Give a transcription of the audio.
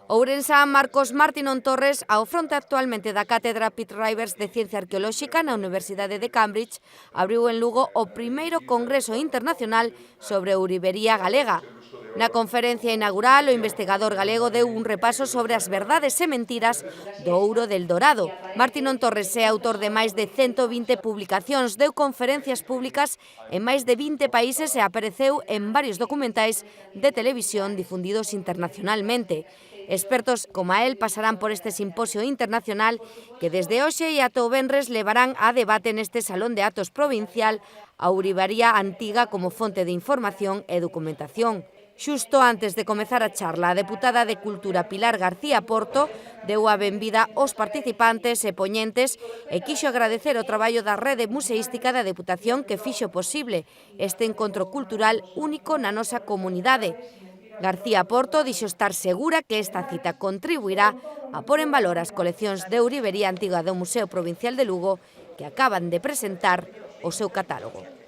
Ourensán Marcos Martínón Torres, ao fronte actualmente da Cátedra Pitt Rivers de Ciencia Arqueolóxica na Universidade de Cambridge, abriu en Lugo o primeiro Congreso Internacional sobre Ourivería Galega. Na conferencia inaugural, o investigador galego deu un repaso sobre as verdades e mentiras do ouro del Dorado. Martínón Torres é autor de máis de 120 publicacións, deu conferencias públicas en máis de 20 países e apareceu en varios documentais de televisión difundidos internacionalmente. Expertos como a él pasarán por este simposio internacional que desde hoxe e ata o venres levarán a debate neste Salón de Actos provincial a ourivaría antiga como fonte de información e documentación. Xusto antes de comezar a charla, a deputada de Cultura Pilar García Porto deu a benvida aos participantes e poñentes e quixo agradecer o traballo da Rede Museística da Deputación que fixo posible este encontro cultural único na nosa comunidade. García Porto dixo estar segura que esta cita contribuirá a pôr en valor as coleccións de ourivería antiga do Museo Provincial de Lugo que acaban de presentar o seu catálogo.